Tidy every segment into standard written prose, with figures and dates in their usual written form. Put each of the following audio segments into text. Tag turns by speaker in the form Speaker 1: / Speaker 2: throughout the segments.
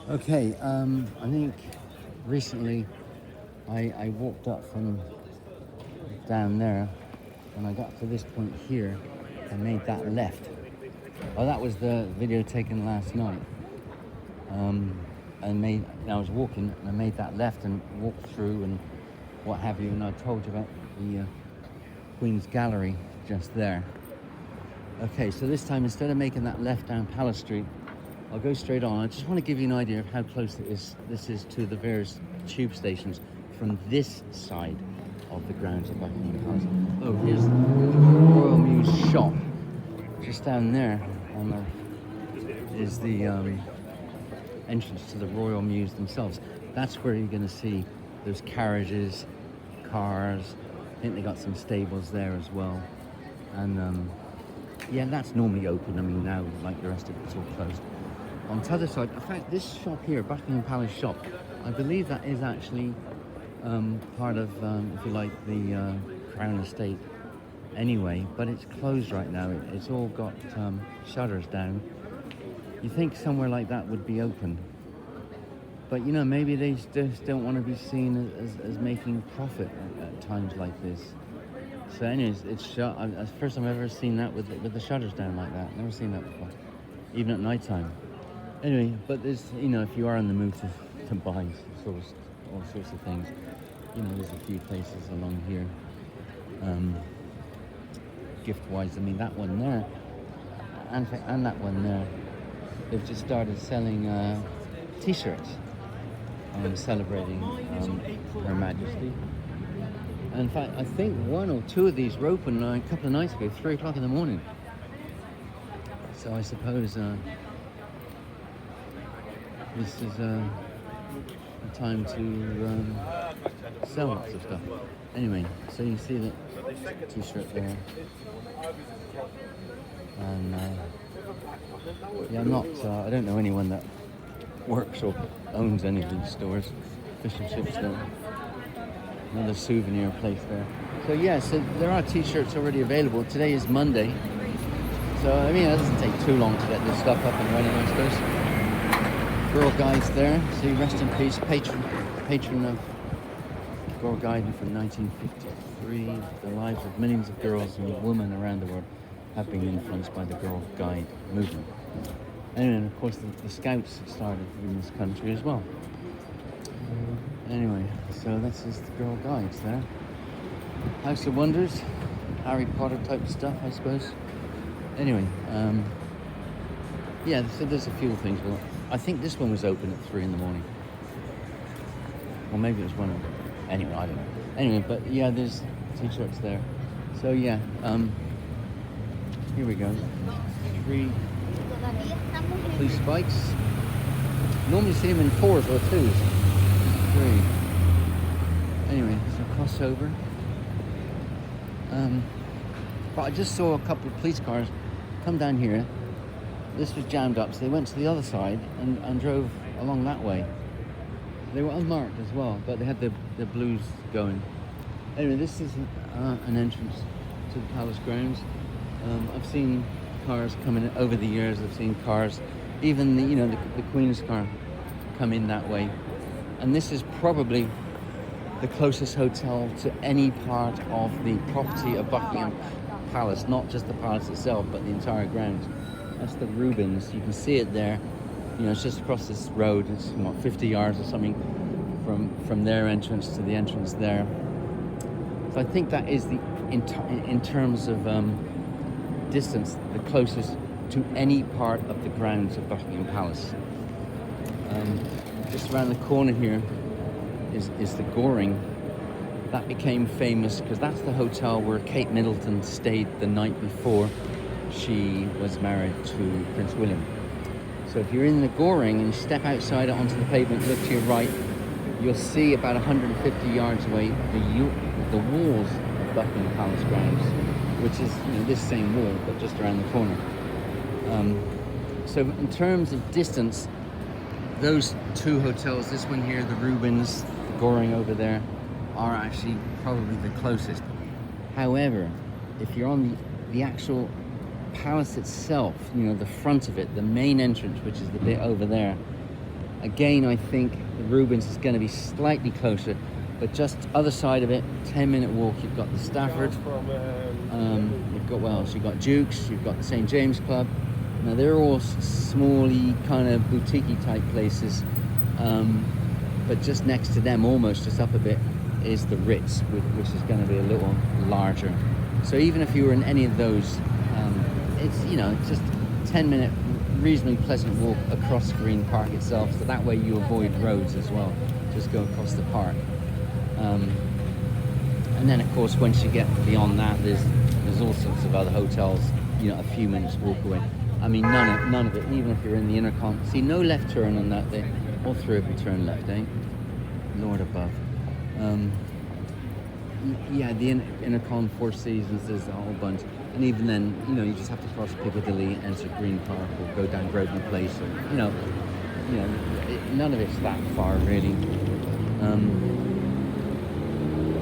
Speaker 1: Okay, I think recently I walked up from down there and I got to this point here and made that left. Oh, that was the video taken last night. And I was walking and I made that left and walked through and what have you, and I told you about the Queen's Gallery just there. Okay, so this time instead of making that left down Palace Street, I'll go straight on. I just want to give you an idea of how close this is to the various tube stations from this side of the grounds of Buckingham Palace. Oh, here's the Royal Mews shop. Just down there is the entrance to the Royal Mews themselves. That's where you're going to see those carriages, cars. I think they got some stables there as well. And yeah, that's normally open. I mean, now, like the rest of it's all closed. On the other side, in fact, this shop here, Buckingham Palace shop, I believe that is actually part of, if you like, the Crown Estate anyway, but it's closed right now. It's all got shutters down. You think somewhere like that would be open, but you know, maybe they just don't want to be seen as making profit at times like this. So anyways, it's shut. It's the first time I've ever seen that with the shutters down like that. Never seen that before, even at night time. Anyway, but there's, you know, if you are in the mood to buy all sorts of things, you know, there's a few places along here, gift-wise. I mean, that one there, and that one there, they've just started selling T-shirts, celebrating Her Majesty. And in fact, I think one or two of these were open a couple of nights ago, 3 o'clock in the morning. So I suppose this is a time to sell lots of stuff. Anyway, so you see that T-shirt there, and yeah, I don't know anyone that works or owns any of these stores. Fish and chips there, another souvenir place there. So yeah, so there are T-shirts already available. Today is Monday, so I mean, it doesn't take too long to get this stuff up and running, I suppose. Girl Guides there, so rest in peace, patron of Girl Guide from 1953. The lives of millions of girls and women around the world have been influenced by the Girl Guide movement. And then, of course, the Scouts started in this country as well. Anyway, so that's just the Girl Guides there. House of Wonders, Harry Potter type stuff, I suppose. Anyway, yeah, so there's a few things. Well, I think this one was open at 3 in the morning. Or maybe it was one of them. Anyway, I don't know. Anyway, but yeah, there's T-shirts there. So yeah, here we go. 3 police bikes. Normally see them in 4s or 2s. 3. Anyway, so crossover. But I just saw a couple of police cars come down here. This was jammed up, so they went to the other side and drove along that way. They were unmarked as well, but they had the blues going. Anyway, this is an entrance to the palace grounds. I've seen cars coming in over the years. I've seen cars, even the Queen's car, come in that way. And this is probably the closest hotel to any part of the property of Buckingham Palace, not just the palace itself, but the entire grounds. That's the Rubens. You can see it there. You know, it's just across this road. It's 50 yards or something from their entrance to the entrance there. So I think that is in terms of distance, the closest to any part of the grounds of Buckingham Palace. Just around the corner here is the Goring. That became famous because that's the hotel where Kate Middleton stayed the night before she was married to Prince William. So if you're in the Goring and you step outside onto the pavement, look to your right, you'll see about 150 yards away the walls of Buckingham Palace grounds, which is this same wall but just around the corner. So in terms of distance, those two hotels, this one here, the Rubens, the Goring over there, are actually probably the closest. However, if you're on the actual palace itself, the front of it, the main entrance, which is the bit over there, Again, I think the Rubens is going to be slightly closer, but just other side of it, 10-minute walk. You've got the Stafford, you've got, well, so you've got Duke's, you've got the St. James Club. Now they're all smally, kind of boutique-y type places, but just next to them, almost just up a bit, is the Ritz, which is going to be a little larger. So even if you were in any of those, it's, you know, just 10-minute, reasonably pleasant walk across Green Park itself. So that way you avoid roads as well. Just go across the park. And then of course once you get beyond that, there's all sorts of other hotels, you know, a few minutes walk away. I mean, none of it, even if you're in the Intercon. See, no left turn on that day. All three of you turn left, eh? Lord above. Yeah, the Intercon, Four Seasons, there's a whole bunch. And even then, you know, you just have to cross Piccadilly, enter Green Park, or go down Grosvenor Place, or, you know, none of it's that far, really.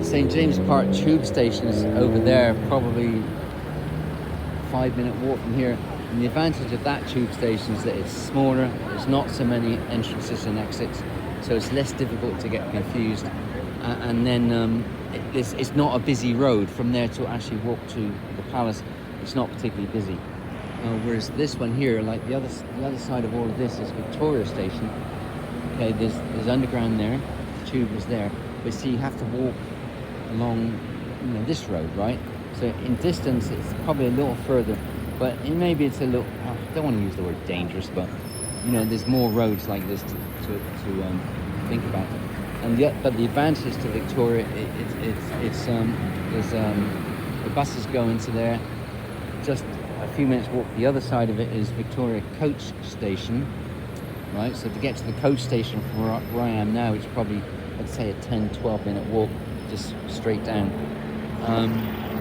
Speaker 1: St. James Park tube station is over there, probably 5-minute walk from here. And the advantage of that tube station is that it's smaller, there's not so many entrances and exits, so it's less difficult to get confused. And then it's not a busy road from there to actually walk to the palace. It's not particularly busy. Whereas this one here, like the other side of all of this is Victoria Station. Okay, there's underground there, the tube is there, but see, you have to walk along, you know, this road, right? So in distance, it's probably a little further, but maybe it's a little. I don't want to use the word dangerous, but you know, there's more roads like this to think about it. And yet, but the advantage to Victoria, the buses go into there. Just a few minutes walk. The other side of it is Victoria Coach Station, right? So to get to the coach station from where I am now, it's probably, let's say, a 10-12 minute walk, just straight down.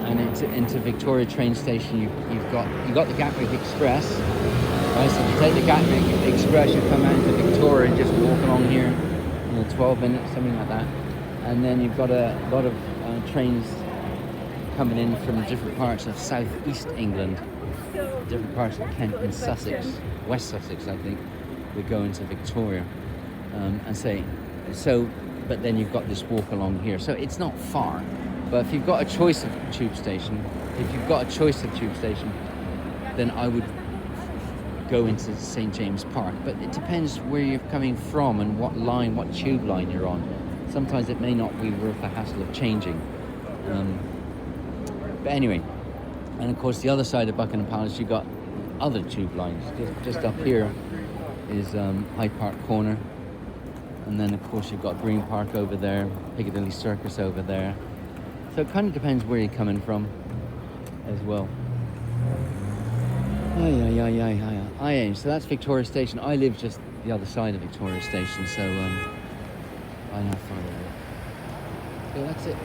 Speaker 1: And into Victoria train station, you've got the Gatwick Express, right? So if you take the Gatwick Express, you come out into Victoria and just walk along here, you know, 12 minutes, something like that. And then you've got a lot of trains coming in from different parts of southeast England, different parts of Kent and Sussex, West Sussex, I think, would go into Victoria. But then you've got this walk along here, so it's not far. But if you've got a choice of tube station, then I would go into St. James Park. But it depends where you're coming from and what tube line you're on. Sometimes it may not be worth the hassle of changing. But anyway, and of course the other side of Buckingham Palace, you've got other tube lines. Just up here is Hyde Park Corner. And then of course you've got Green Park over there, Piccadilly Circus over there. So it kind of depends where you're coming from as well. So that's Victoria Station. I live just the other side of Victoria Station, so I know further away. So that's it.